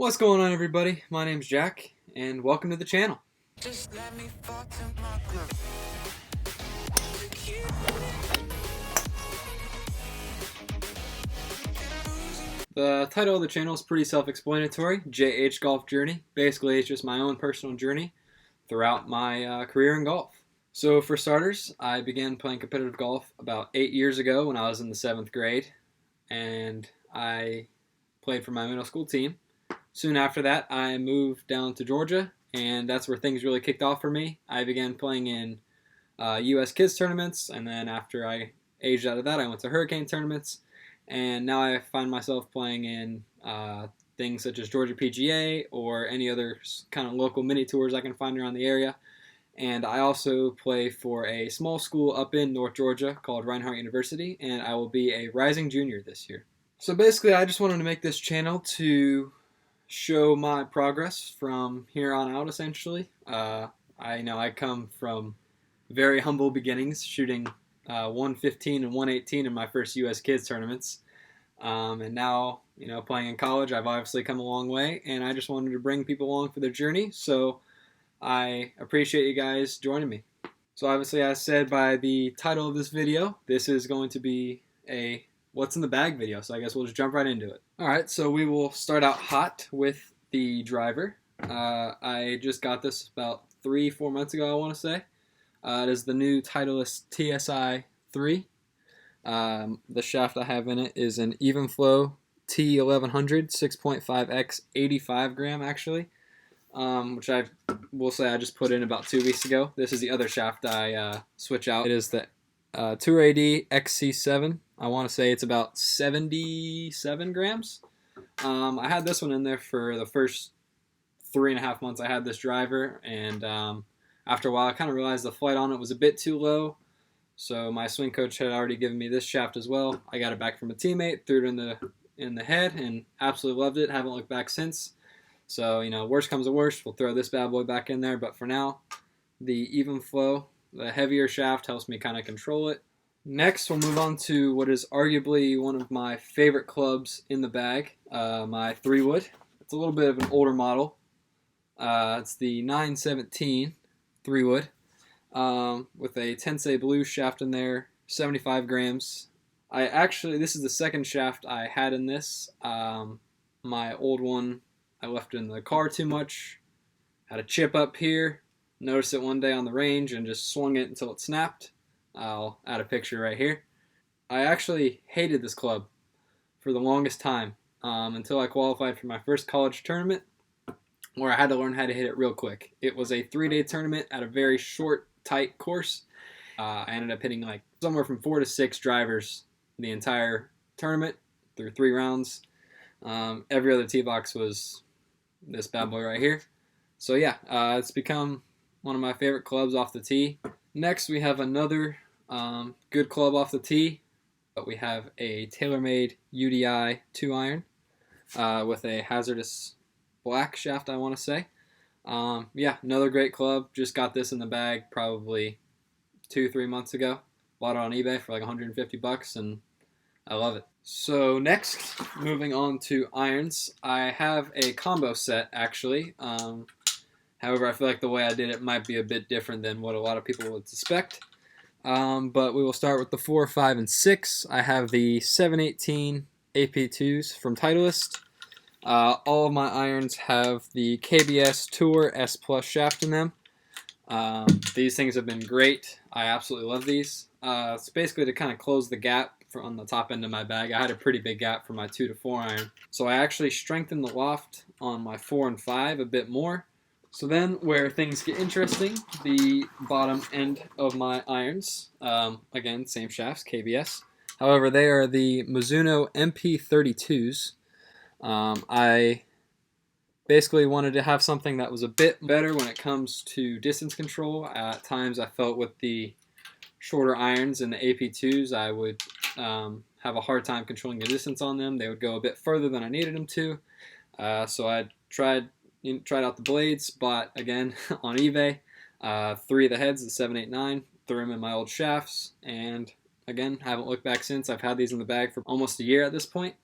What's going on, everybody? My name's Jack, and welcome to the channel. The title of the channel is pretty self-explanatory, JH Golf Journey. Basically, it's just my own personal journey throughout my career in golf. So for starters, I began playing competitive golf about 8 years ago when I was in the 7th grade, and I played for my middle school team. Soon after that, I moved down to Georgia, and that's where things really kicked off for me. I began playing in U.S. kids tournaments, and then after I aged out of that, I went to hurricane tournaments, and now I find myself playing in things such as Georgia PGA or any other kind of local mini tours I can find around the area. And I also play for a small school up in North Georgia called Reinhardt University, and I will be a rising junior this year. So basically, I just wanted to make this channel to show my progress from here on out, essentially. I know I come from very humble beginnings, shooting 115 and 118 in my first U.S. kids tournaments. And now, playing in college, I've obviously come a long way, and I just wanted to bring people along for their journey, so I appreciate you guys joining me. So obviously, as said by the title of this video, this is going to be a what's in the bag video, so I guess we'll just jump right into it. Alright, so we will start out hot with the driver. I just got this about 3-4 months ago, I want to say. It is the new Titleist TSI 3. The shaft I have in it is an Even Flow T1100 6.5x 85 gram actually, which I will say I just put in about 2 weeks ago. This is the other shaft I switch out. It is the Tour AD XC7. I want to say it's about 77 grams. I had this one in there for the first 3.5 months I had this driver, and after a while I kind of realized the flight on it was a bit too low, so my swing coach had already given me this shaft as well. I got it back from a teammate, threw it in the head, and absolutely loved it. Haven't looked back since. So, worst comes to worst, we'll throw this bad boy back in there, but for now, the Even Flow, the heavier shaft, helps me kind of control it. Next, we'll move on to what is arguably one of my favorite clubs in the bag, my 3-wood. It's a little bit of an older model. It's the 917 3-wood with a Tensei Blue shaft in there, 75 grams. This is the second shaft I had in this. My old one, I left in the car too much, had a chip up here, noticed it one day on the range and just swung it until it snapped. I'll add a picture right here. I actually hated this club for the longest time until I qualified for my first college tournament where I had to learn how to hit it real quick. It was a 3-day tournament at a very short, tight course. I ended up hitting like somewhere from 4 to 6 drivers the entire tournament through 3 rounds. Every other tee box was this bad boy right here. So yeah, it's become one of my favorite clubs off the tee. Next, we have another good club off the tee. But we have a TaylorMade UDI 2-iron with a hazardous black shaft, I want to say. Yeah, another great club. Just got this in the bag probably 2-3 months ago. Bought it on eBay for like 150 bucks, and I love it. So next, moving on to irons. I have a combo set, actually. However, I feel like the way I did it might be a bit different than what a lot of people would suspect. But we will start with the 4, 5, and 6. I have the 718 AP2s from Titleist. All of my irons have the KBS Tour S Plus shaft in them. These things have been great. I absolutely love these. It's basically to kind of close the gap on the top end of my bag. I had a pretty big gap for my 2 to 4 iron. So I actually strengthened the loft on my 4 and 5 a bit more. So then, where things get interesting, the bottom end of my irons, again, same shafts, KBS. However, they are the Mizuno MP32s. I basically wanted to have something that was a bit better when it comes to distance control. At times, I felt with the shorter irons and the AP2s, I would have a hard time controlling the distance on them. They would go a bit further than I needed them to. So I tried out the blades, bought again on eBay 3 of the heads, the 789, threw them in my old shafts, and again, haven't looked back since. I've had these in the bag for almost a year at this point.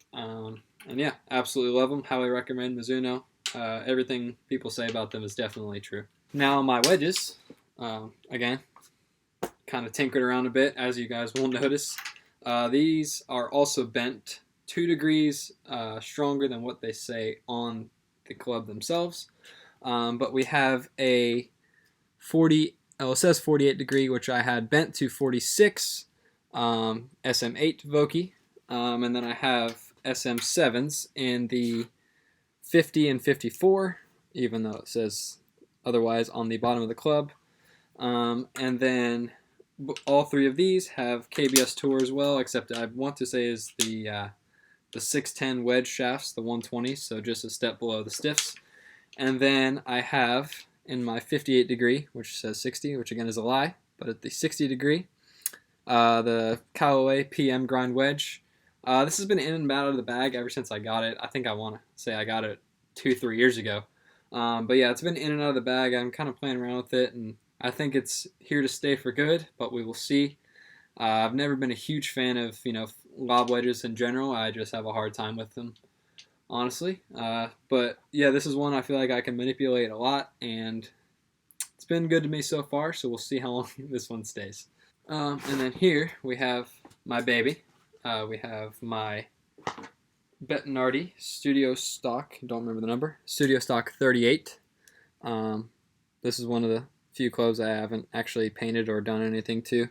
And yeah, absolutely love them. Highly recommend Mizuno. Everything people say about them is definitely true. Now my wedges, again, kind of tinkered around a bit, as you guys will notice. These are also bent 2 degrees stronger than what they say on the club themselves. But we have a 40, oh, it says 48 degree, which I had bent to 46 SM8 Vokey. And then I have SM7s in the 50 and 54, even though it says otherwise on the bottom of the club. And then all 3 of these have KBS Tour as well, except I want to say is the 610 wedge shafts, the 120s, so just a step below the stiffs. And then I have in my 58 degree, which says 60, which again is a lie, but at the 60 degree, the Callaway PM grind wedge. This has been in and out of the bag ever since I got it. I think I want to say I got it 2-3 years ago. But yeah, it's been in and out of the bag. I'm kind of playing around with it, and I think it's here to stay for good, but we will see. I've never been a huge fan of, lob wedges in general. I just have a hard time with them, honestly. But yeah, this is one I feel like I can manipulate a lot, and it's been good to me so far, so we'll see how long this one stays. And then here we have my baby. We have my Bettinardi Studio Stock, don't remember the number, Studio Stock 38. This is one of the few clubs I haven't actually painted or done anything to.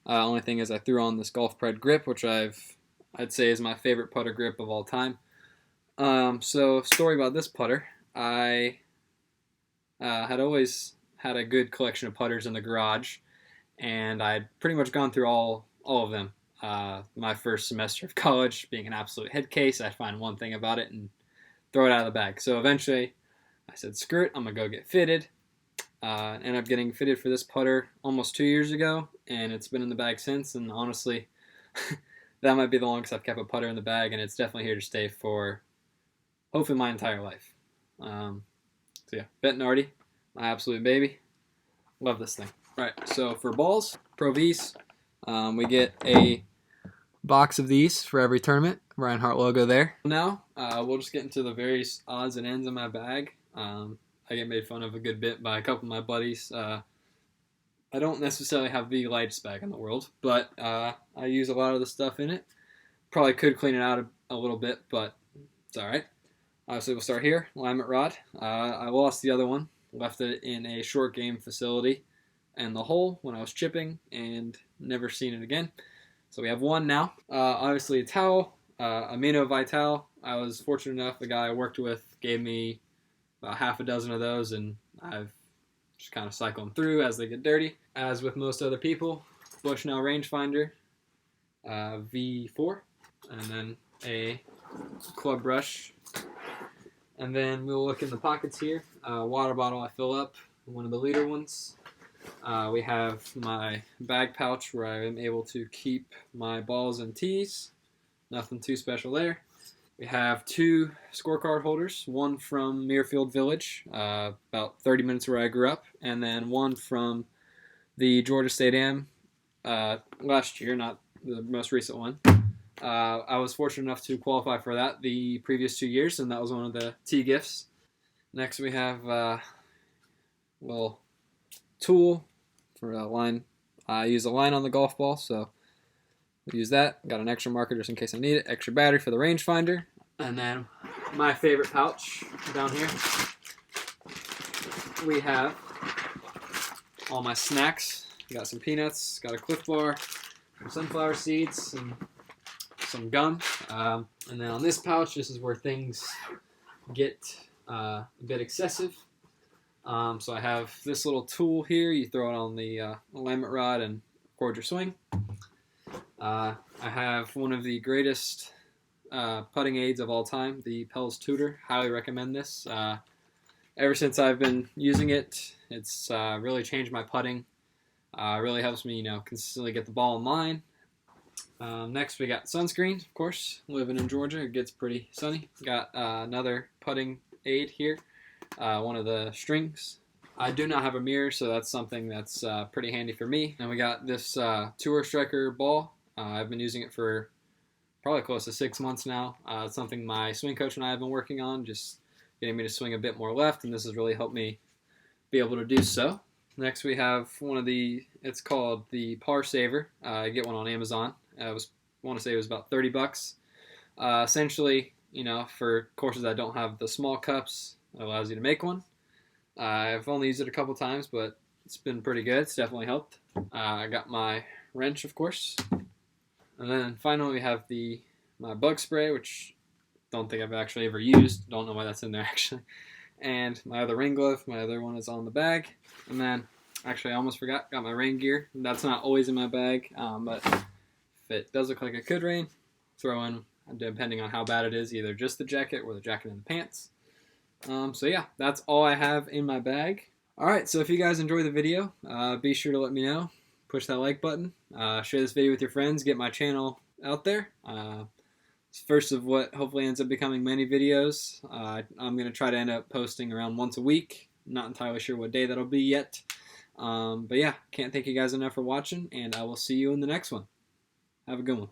Only thing is I threw on this Golf Pred grip, which I'd say is my favorite putter grip of all time. So story about this putter. I had always had a good collection of putters in the garage, and I'd pretty much gone through all of them. My first semester of college, being an absolute head case, I'd find one thing about it and throw it out of the bag. So eventually I said, screw it, I'm going to go get fitted. Ended up getting fitted for this putter almost 2 years ago, and it's been in the bag since, and honestly, that might be the longest I've kept a putter in the bag, and it's definitely here to stay for hopefully my entire life. So yeah, Bettinardi, my absolute baby. Love this thing. All right, so for balls, Pro Vs, we get a box of these for every tournament. Reinhardt logo there. Now, we'll just get into the various odds and ends of my bag. I get made fun of a good bit by a couple of my buddies. I don't necessarily have the lightest bag in the world, but I use a lot of the stuff in it. Probably could clean it out a little bit, but it's all right. So we'll start here. Alignment rod. I lost the other one. Left it in a short game facility and the hole when I was chipping and never seen it again. So we have one now. Obviously a towel, Amino Vital. I was fortunate enough, the guy I worked with gave me about half a dozen of those, and I've just kind of cycle them through as they get dirty. As with most other people, Bushnell rangefinder, V4, and then a club brush. And then we'll look in the pockets here. Water bottle I fill up, one of the liter ones. We have my bag pouch where I am able to keep my balls and tees. Nothing too special there. We have 2 scorecard holders, one from Muirfield Village, about 30 minutes where I grew up, and then one from the Georgia State Am last year, not the most recent one. I was fortunate enough to qualify for that the previous 2 years, and that was one of the tee gifts. Next we have a little tool for a line. I use a line on the golf ball, so we'll use that. Got an extra marker just in case I need it. Extra battery for the rangefinder. And then my favorite pouch down here. We have all my snacks. Got some peanuts, got a Cliff Bar, some sunflower seeds, some gum. And then on this pouch, this is where things get a bit excessive. So I have this little tool here. You throw it on the alignment rod and record your swing. I have one of the greatest putting aids of all time, the Pels Tutor. Highly recommend this. Ever since I've been using it, it's really changed my putting. Really helps me, consistently get the ball in line. Next, we got sunscreen, of course. Living in Georgia, it gets pretty sunny. Got another putting aid here, one of the strings. I do not have a mirror, so that's something that's pretty handy for me. And we got this Tour Striker ball. I've been using it for probably close to 6 months now. It's something my swing coach and I have been working on, just getting me to swing a bit more left, and this has really helped me be able to do so. Next we have it's called the Par Saver. I get one on Amazon. I want to say it was about $30. Essentially, for courses that don't have the small cups, it allows you to make one. I've only used it a couple times, but it's been pretty good. It's definitely helped. I got my wrench, of course. And then finally we have my bug spray, which I don't think I've actually ever used. Don't know why that's in there actually. And my other rain glove. My other one is on the bag. And then, actually I almost forgot, got my rain gear. That's not always in my bag, but if it does look like it could rain, throw in, depending on how bad it is, either just the jacket or the jacket and the pants. So yeah, that's all I have in my bag. Alright, so if you guys enjoy the video, be sure to let me know. Push that like button. Share this video with your friends. Get my channel out there. It's first of what hopefully ends up becoming many videos. I'm going to try to end up posting around once a week. Not entirely sure what day that'll be yet. But yeah, can't thank you guys enough for watching, and I will see you in the next one. Have a good one.